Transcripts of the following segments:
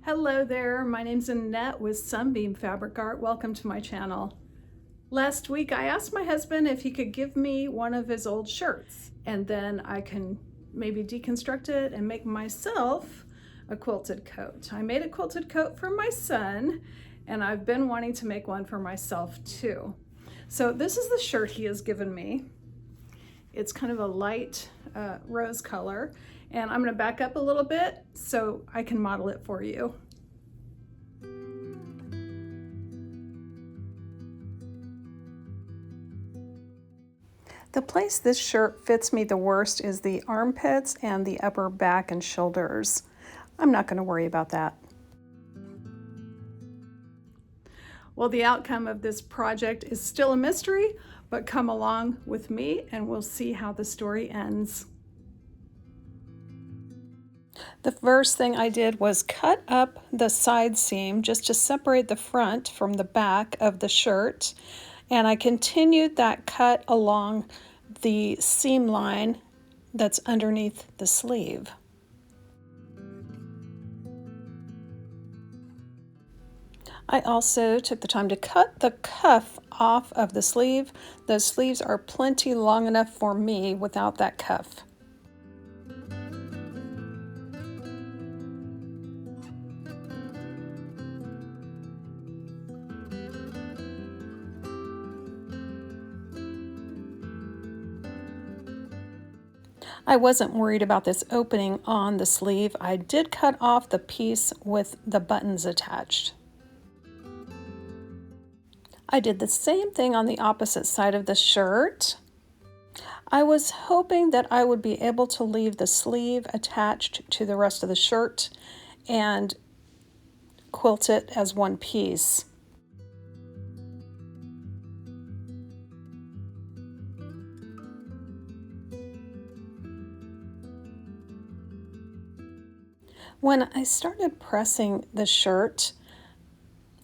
Hello there, my name's Annette with Sunbeam Fabric Art. Welcome to my channel. Last week I asked my husband if he could give me one of his old shirts and then I can maybe deconstruct it and make myself a quilted coat. I made a quilted coat for my son and I've been wanting to make one for myself too. So this is the shirt he has given me. It's kind of a light rose color, and I'm going to back up a little bit so I can model it for you. The place this shirt fits me the worst is the armpits and the upper back and shoulders. I'm not going to worry about that. Well, the outcome of this project is still a mystery, but come along with me and we'll see how the story ends. The first thing I did was cut up the side seam just to separate the front from the back of the shirt, and I continued that cut along the seam line that's underneath the sleeve. I also took the time to cut the cuff off of the sleeve. Those sleeves are plenty long enough for me without that cuff. I wasn't worried about this opening on the sleeve. I did cut off the piece with the buttons attached. I did the same thing on the opposite side of the shirt. I was hoping that I would be able to leave the sleeve attached to the rest of the shirt and quilt it as one piece. When I started pressing the shirt,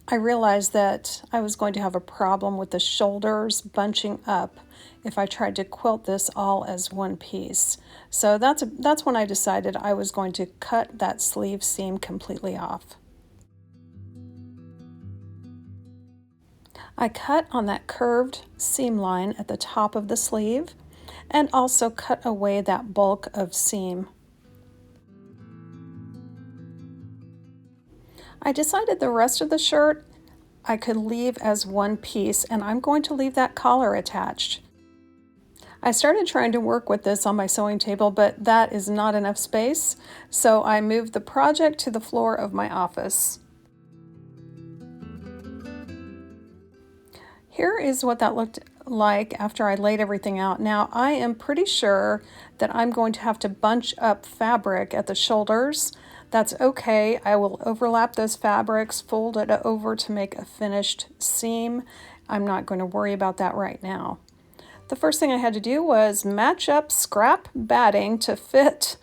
I realized that I was going to have a problem with the shoulders bunching up if I tried to quilt this all as one piece. So that's when I decided I was going to cut that sleeve seam completely off. I cut on that curved seam line at the top of the sleeve and also cut away that bulk of seam. I decided the rest of the shirt I could leave as one piece, and I'm going to leave that collar attached. I started trying to work with this on my sewing table, but that is not enough space, so I moved the project to the floor of my office. Here is what that looked like after I laid everything out. Now, I am pretty sure that I'm going to have to bunch up fabric at the shoulders. That's okay. I will overlap those fabrics, fold it over to make a finished seam. I'm not going to worry about that right now. The first thing I had to do was match up scrap batting to fit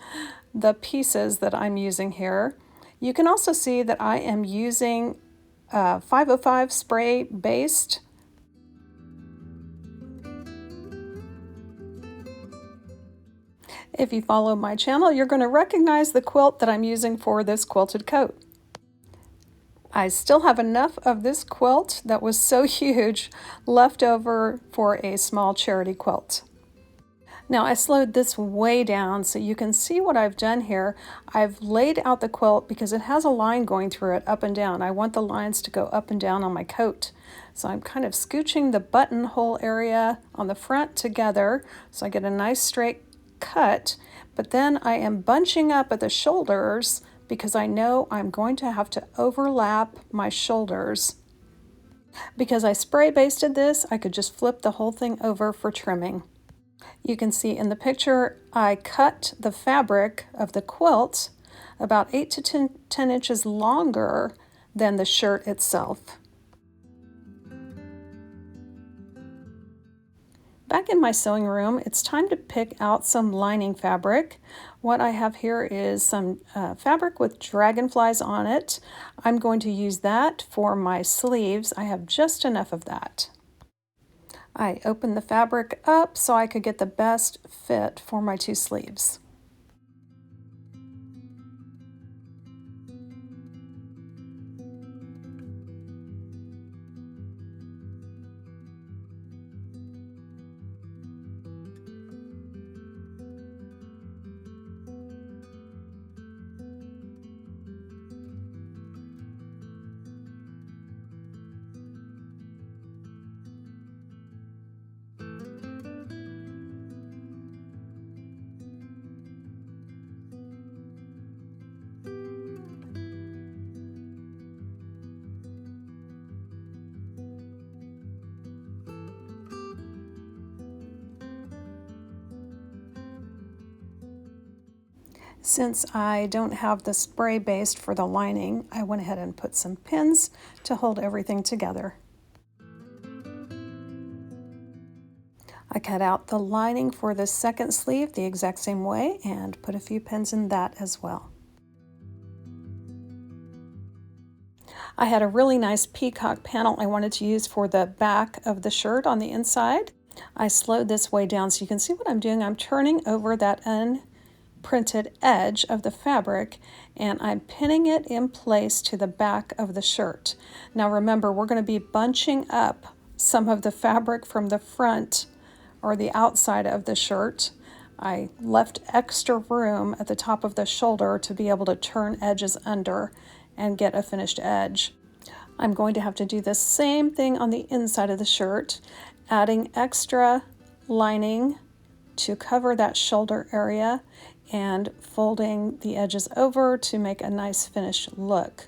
the pieces that I'm using here. You can also see that I am using 505 spray based. If you follow my channel, you're going to recognize the quilt that I'm using for this quilted coat. I still have enough of this quilt that was so huge left over for a small charity quilt. Now I slowed this way down so you can see what I've done here. I've laid out the quilt because it has a line going through it up and down. I want the lines to go up and down on my coat. So I'm kind of scooching the buttonhole area on the front together so I get a nice straight cut, but then I am bunching up at the shoulders because I know I'm going to have to overlap my shoulders. Because I spray basted this, I could just flip the whole thing over for trimming. You can see in the picture I cut the fabric of the quilt about 8 to 10 inches longer than the shirt itself. Back in my sewing room, it's time to pick out some lining fabric. What I have here is some fabric with dragonflies on it. I'm going to use that for my sleeves. I have just enough of that. I opened the fabric up so I could get the best fit for my two sleeves. Since I don't have the spray based for the lining, I went ahead and put some pins to hold everything together. I cut out the lining for the second sleeve the exact same way and put a few pins in that as well. I had a really nice peacock panel I wanted to use for the back of the shirt on the inside. I slowed this way down so you can see what I'm doing. I'm turning over that unprinted edge of the fabric and I'm pinning it in place to the back of the shirt. Now remember, we're going to be bunching up some of the fabric from the front or the outside of the shirt. I left extra room at the top of the shoulder to be able to turn edges under and get a finished edge. I'm going to have to do the same thing on the inside of the shirt, adding extra lining to cover that shoulder area and folding the edges over to make a nice finished look.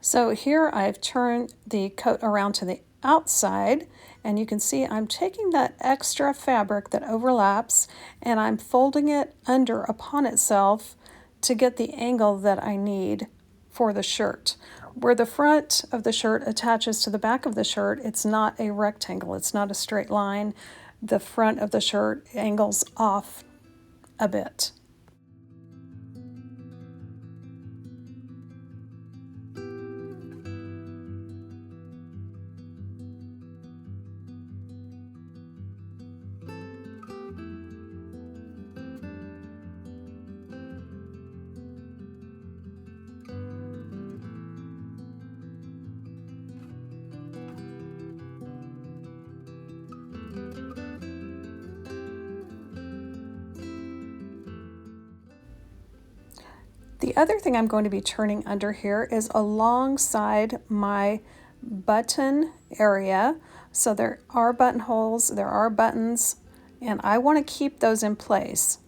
So here I've turned the coat around to the outside, and you can see I'm taking that extra fabric that overlaps and I'm folding it under upon itself to get the angle that I need for the shirt. Where the front of the shirt attaches to the back of the shirt, it's not a rectangle, it's not a straight line. The front of the shirt angles off a bit. The other thing I'm going to be turning under here is alongside my button area. So there are buttonholes, there are buttons, and I want to keep those in place.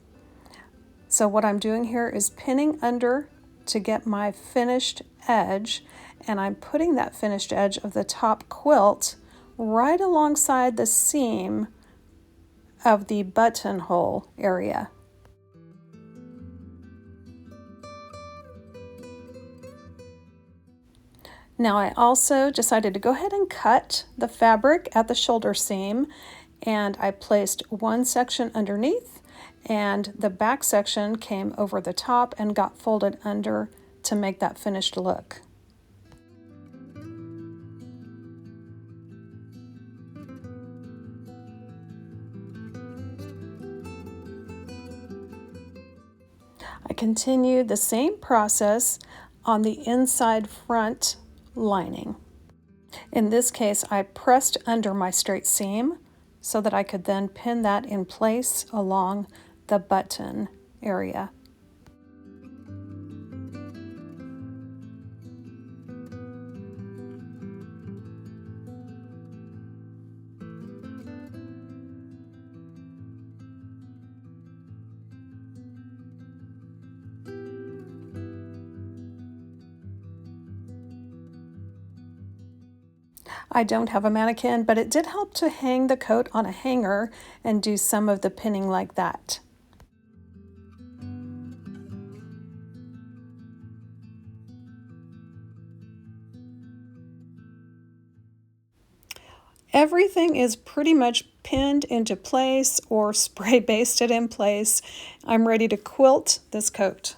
So what I'm doing here is pinning under to get my finished edge, and I'm putting that finished edge of the top quilt right alongside the seam of the buttonhole area. Now I also decided to go ahead and cut the fabric at the shoulder seam, and I placed one section underneath and the back section came over the top and got folded under to make that finished look. I continued the same process on the inside front lining. In this case, I pressed under my straight seam so that I could then pin that in place along the button area. I don't have a mannequin, but it did help to hang the coat on a hanger and do some of the pinning like that. Everything is pretty much pinned into place or spray basted in place. I'm ready to quilt this coat.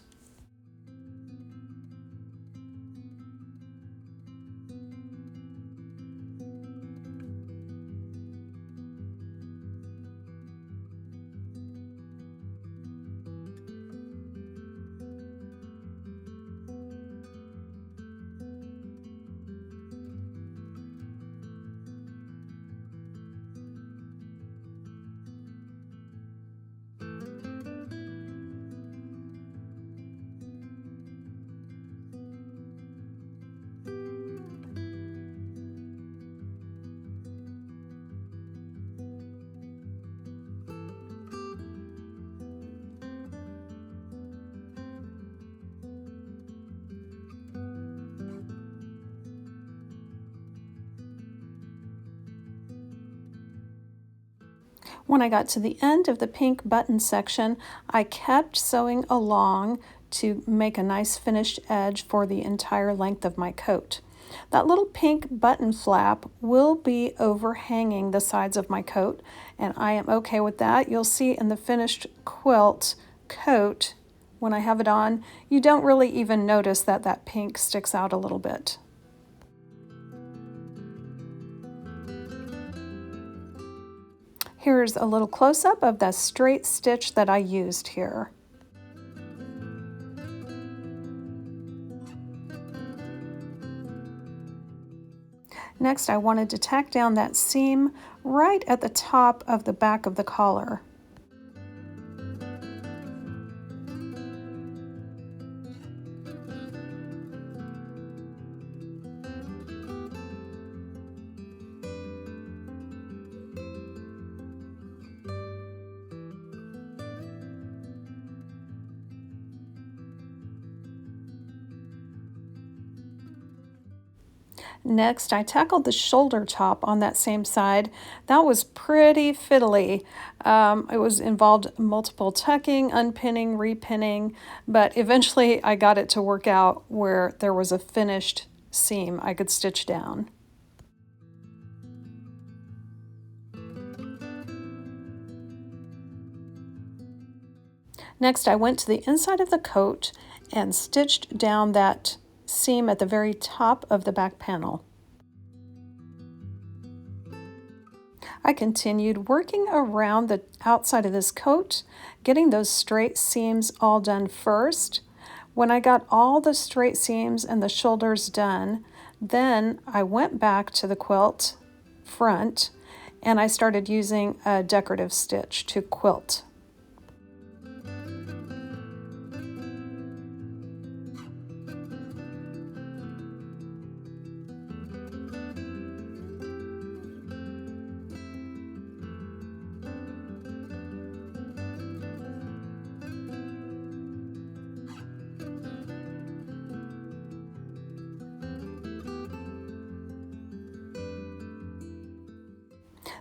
When I got to the end of the pink button section, I kept sewing along to make a nice finished edge for the entire length of my coat. That little pink button flap will be overhanging the sides of my coat, and I am okay with that. You'll see in the finished quilt coat, when I have it on, you don't really even notice that that pink sticks out a little bit. Here's a little close-up of the straight stitch that I used here. Next, I wanted to tack down that seam right at the top of the back of the collar. Next, I tackled the shoulder top on that same side. That was pretty fiddly. It involved multiple tucking, unpinning, repinning, but eventually I got it to work out where there was a finished seam I could stitch down. Next, I went to the inside of the coat and stitched down that seam at the very top of the back panel. I continued working around the outside of this coat, getting those straight seams all done first. When I got all the straight seams and the shoulders done, then I went back to the quilt front and I started using a decorative stitch to quilt.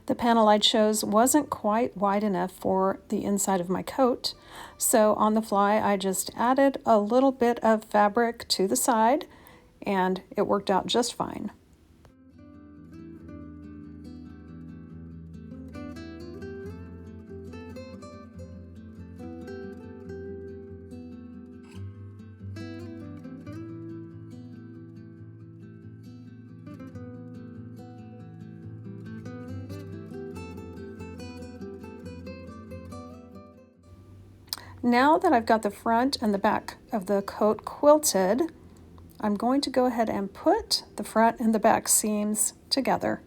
The panel I chose wasn't quite wide enough for the inside of my coat, so on the fly I just added a little bit of fabric to the side and it worked out just fine. Now that I've got the front and the back of the coat quilted, I'm going to go ahead and put the front and the back seams together.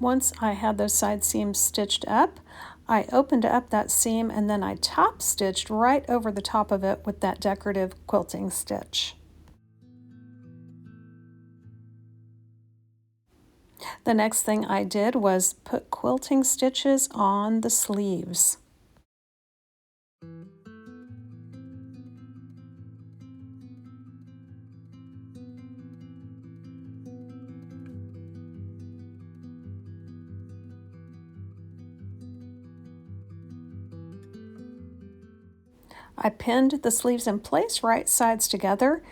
Once I had those side seams stitched up, I opened up that seam and then I top stitched right over the top of it with that decorative quilting stitch. The next thing I did was put quilting stitches on the sleeves. I pinned the sleeves in place, right sides together,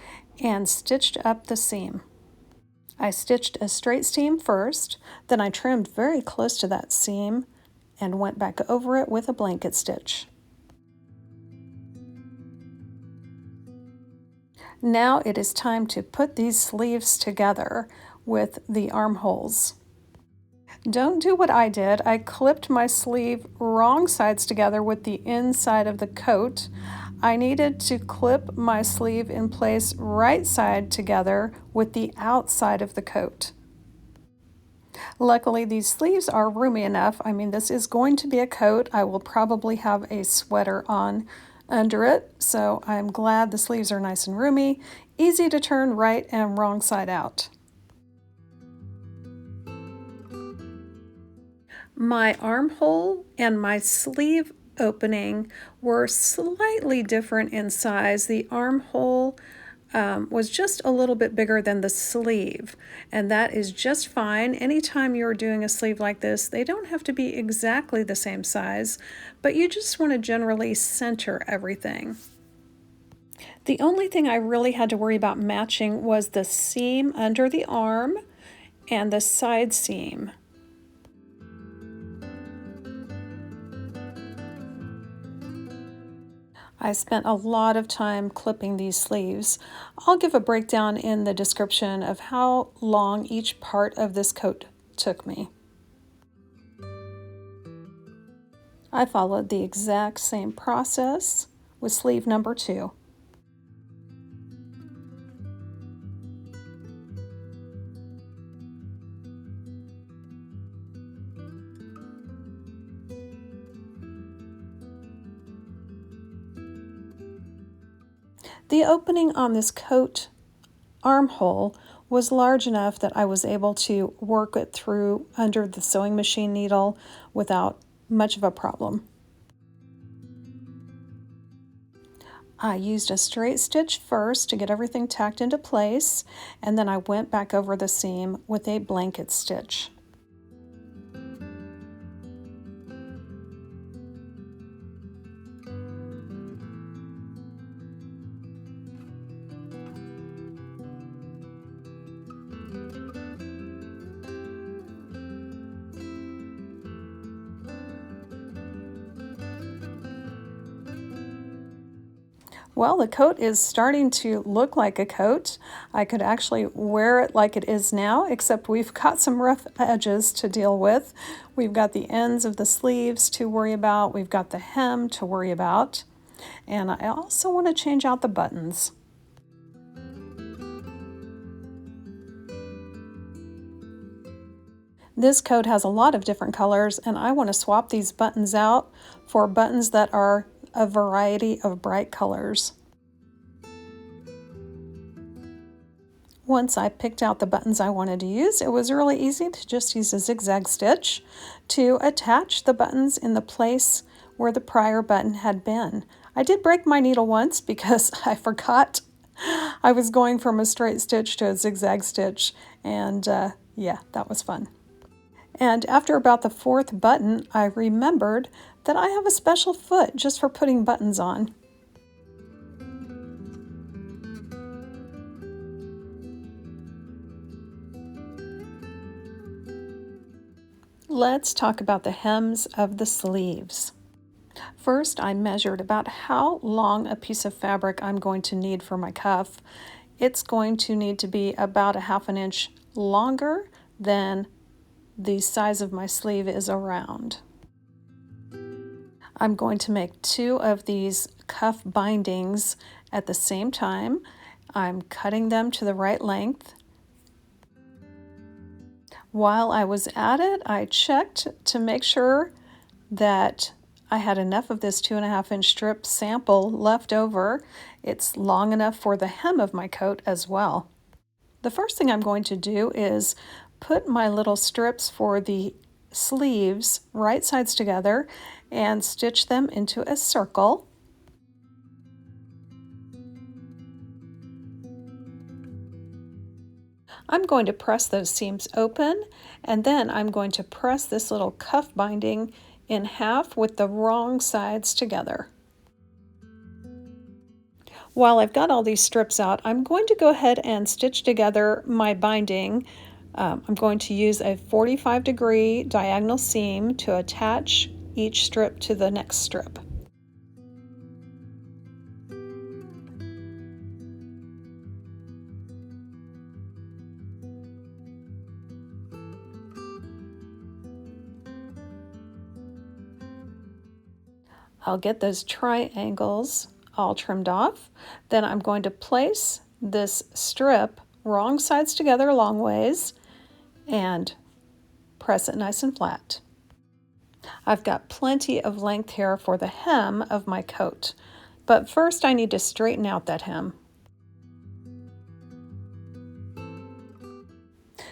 and stitched up the seam. I stitched a straight seam first, then I trimmed very close to that seam and went back over it with a blanket stitch. Now it is time to put these sleeves together with the armholes. Don't do what I did. I clipped my sleeve wrong sides together with the inside of the coat. I needed to clip my sleeve in place right side together with the outside of the coat. Luckily, these sleeves are roomy enough. I mean, this is going to be a coat. I will probably have a sweater on under it, so I'm glad the sleeves are nice and roomy, easy to turn right and wrong side out. My armhole and my sleeve opening were slightly different in size. The armhole was just a little bit bigger than the sleeve, and that is just fine. Anytime you're doing a sleeve like this, they don't have to be exactly the same size, but you just want to generally center everything. The only thing I really had to worry about matching was the seam under the arm and the side seam. I spent a lot of time clipping these sleeves. I'll give a breakdown in the description of how long each part of this coat took me. I followed the exact same process with sleeve number 2. The opening on this coat armhole was large enough that I was able to work it through under the sewing machine needle without much of a problem. I used a straight stitch first to get everything tacked into place, and then I went back over the seam with a blanket stitch. Well, the coat is starting to look like a coat. I could actually wear it like it is now, except we've got some rough edges to deal with. We've got the ends of the sleeves to worry about. We've got the hem to worry about. And I also want to change out the buttons. This coat has a lot of different colors, and I want to swap these buttons out for buttons that are a variety of bright colors. Once I picked out the buttons I wanted to use, it was really easy to just use a zigzag stitch to attach the buttons in the place where the prior button had been. I did break my needle once because I forgot I was going from a straight stitch to a zigzag stitch, and yeah, that was fun. And after about the 4th button, I remembered that I have a special foot just for putting buttons on. Let's talk about the hems of the sleeves. First, I measured about how long a piece of fabric I'm going to need for my cuff. It's going to need to be about a 1/2 inch longer than the size of my sleeve is around. I'm going to make 2 of these cuff bindings at the same time. I'm cutting them to the right length. While I was at it, I checked to make sure that I had enough of this 2.5 inch strip sample left over. It's long enough for the hem of my coat as well. The first thing I'm going to do is put my little strips for the sleeves right sides together and stitch them into a circle. I'm going to press those seams open, and then I'm going to press this little cuff binding in half with the wrong sides together. While I've got all these strips out, I'm going to go ahead and stitch together my binding. I'm going to use a 45-degree diagonal seam to attach each strip to the next strip. I'll get those triangles all trimmed off. Then I'm going to place this strip wrong sides together long ways and press it nice and flat. I've got plenty of length here for the hem of my coat, but first I need to straighten out that hem.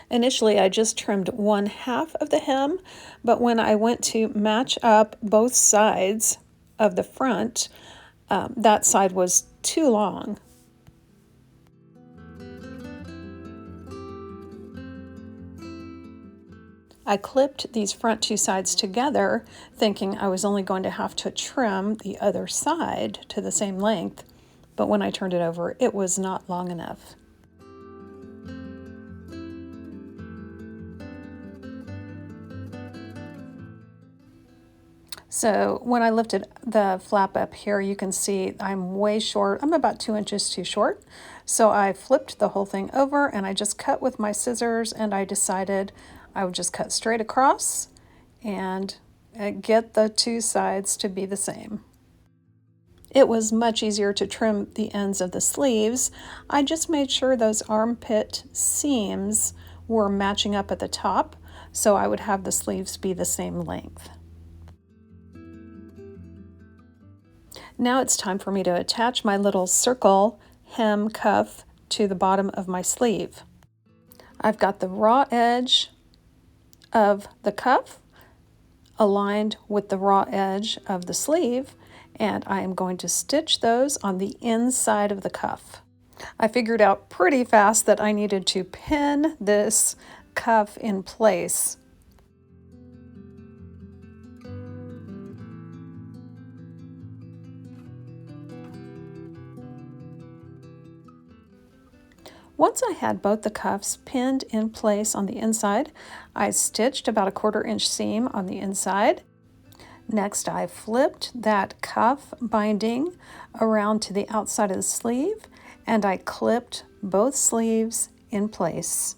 Initially, I just trimmed 1/2 of the hem, but when I went to match up both sides of the front, that side was too long. I clipped these front two sides together, thinking I was only going to have to trim the other side to the same length, but when I turned it over, it was not long enough. So when I lifted the flap up here, you can see I'm way short. I'm about 2 inches too short. So I flipped the whole thing over and I just cut with my scissors, and I decided I would just cut straight across and get the two sides to be the same. It was much easier to trim the ends of the sleeves. I just made sure those armpit seams were matching up at the top, so I would have the sleeves be the same length. Now it's time for me to attach my little circle hem cuff to the bottom of my sleeve. I've got the raw edge of the cuff aligned with the raw edge of the sleeve, and I am going to stitch those on the inside of the cuff. I figured out pretty fast that I needed to pin this cuff in place. Once I had both the cuffs pinned in place on the inside, I stitched about a 1/4 inch seam on the inside. Next, I flipped that cuff binding around to the outside of the sleeve, and I clipped both sleeves in place.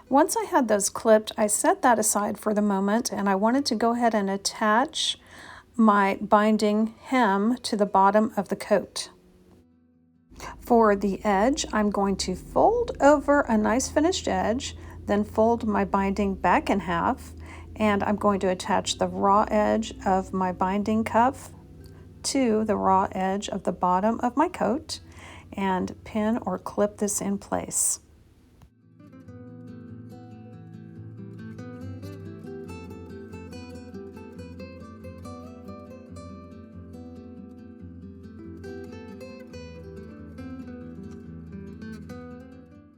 Once I had those clipped, I set that aside for the moment, and I wanted to go ahead and attach my binding hem to the bottom of the coat. For the edge, I'm going to fold over a nice finished edge, then fold my binding back in half, and I'm going to attach the raw edge of my binding cuff to the raw edge of the bottom of my coat and pin or clip this in place.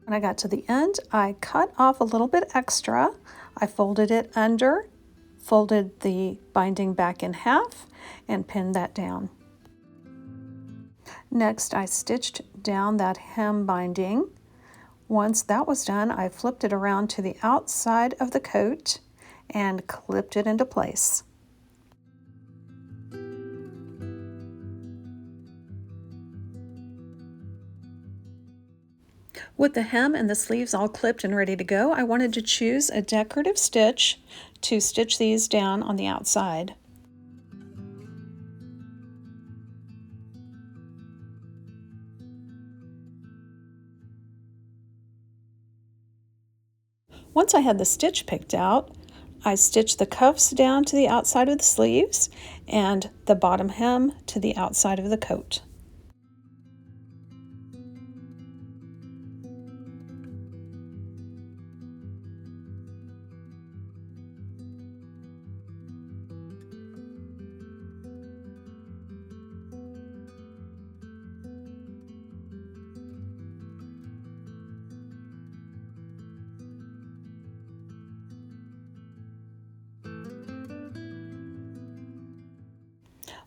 When I got to the end, I cut off a little bit extra. I folded it under, folded the binding back in half, and pinned that down. Next, I stitched down that hem binding. Once that was done, I flipped it around to the outside of the coat and clipped it into place. With the hem and the sleeves all clipped and ready to go, I wanted to choose a decorative stitch to stitch these down on the outside. Once I had the stitch picked out, I stitched the cuffs down to the outside of the sleeves and the bottom hem to the outside of the coat.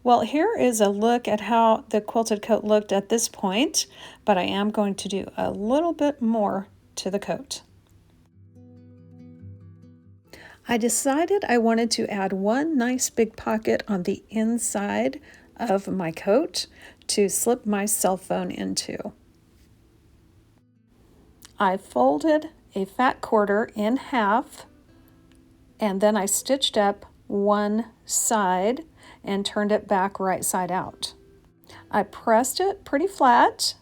Well, here is a look at how the quilted coat looked at this point, but I am going to do a little bit more to the coat. I decided I wanted to add one nice big pocket on the inside of my coat to slip my cell phone into. I folded a fat quarter in half, and then I stitched up one side and turned it back right side out. I pressed it pretty flat.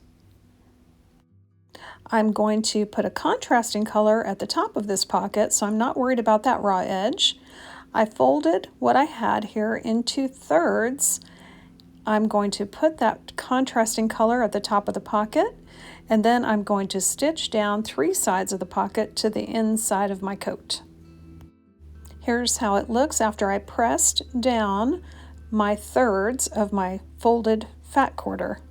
I'm going to put a contrasting color at the top of this pocket, so I'm not worried about that raw edge. I folded what I had here into thirds. I'm going to put that contrasting color at the top of the pocket, and then I'm going to stitch down 3 sides of the pocket to the inside of my coat. Here's how it looks after I pressed down my thirds of my folded fat quarter.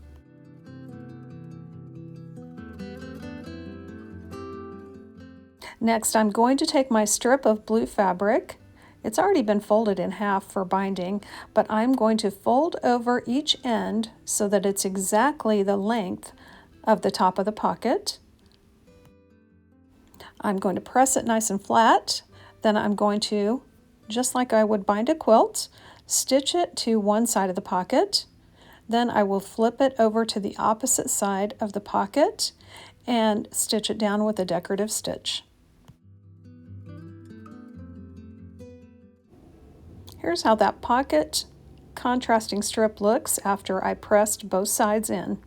Next, I'm going to take my strip of blue fabric. It's already been folded in half for binding, but I'm going to fold over each end so that it's exactly the length of the top of the pocket. I'm going to press it nice and flat. Then I'm going to, just like I would bind a quilt, stitch it to one side of the pocket. Then I will flip it over to the opposite side of the pocket and stitch it down with a decorative stitch. Here's how that pocket contrasting strip looks after I pressed both sides in.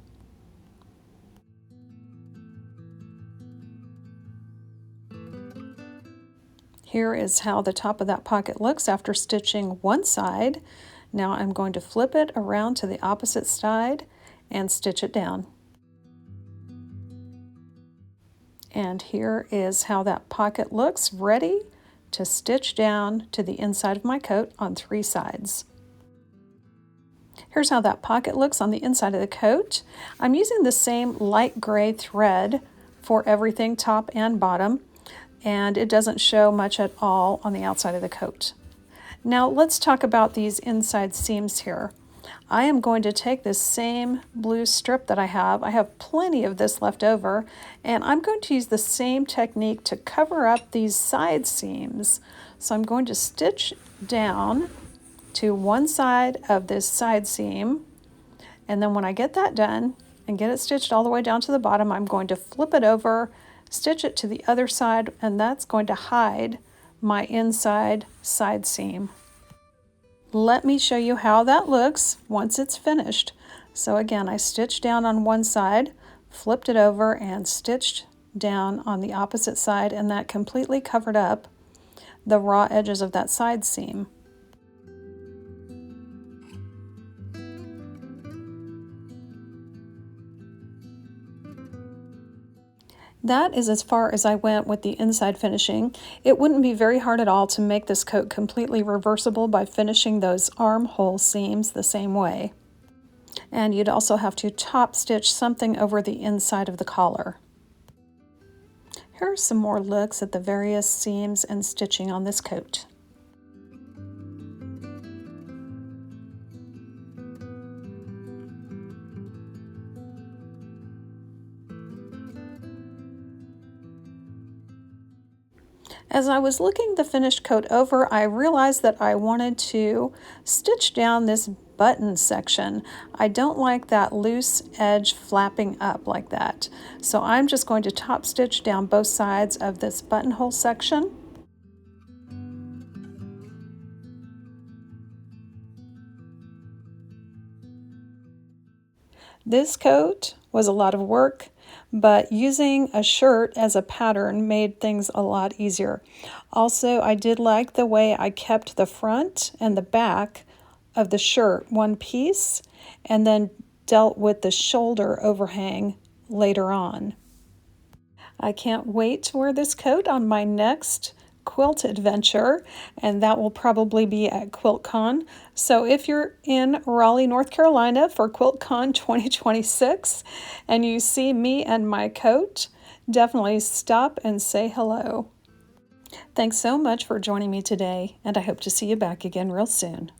Here is how the top of that pocket looks after stitching one side. Now I'm going to flip it around to the opposite side and stitch it down. And here is how that pocket looks, ready to stitch down to the inside of my coat on 3 sides. Here's how that pocket looks on the inside of the coat. I'm using the same light gray thread for everything, top and bottom, and it doesn't show much at all on the outside of the coat. Now let's talk about these inside seams here. I am going to take this same blue strip that I have plenty of this left over, and I'm going to use the same technique to cover up these side seams. So I'm going to stitch down to one side of this side seam, and then when I get that done and get it stitched all the way down to the bottom, I'm going to flip it over, stitch it to the other side, and that's going to hide my inside side seam. Let me show you how that looks once it's finished. So again, I stitched down on one side, flipped it over, and stitched down on the opposite side, and that completely covered up the raw edges of that side seam. That is as far as I went with the inside finishing. It wouldn't be very hard at all to make this coat completely reversible by finishing those armhole seams the same way. And you'd also have to top stitch something over the inside of the collar. Here are some more looks at the various seams and stitching on this coat. As I was looking the finished coat over, I realized that I wanted to stitch down this button section. I don't like that loose edge flapping up like that. So I'm just going to top stitch down both sides of this buttonhole section. This coat was a lot of work, but using a shirt as a pattern made things a lot easier. Also, I did like the way I kept the front and the back of the shirt one piece and then dealt with the shoulder overhang later on. I can't wait to wear this coat on my next quilt adventure, and that will probably be at QuiltCon. So if you're in Raleigh, North Carolina for QuiltCon 2026 and you see me and my coat, definitely stop and say hello. Thanks so much for joining me today, and I hope to see you back again real soon.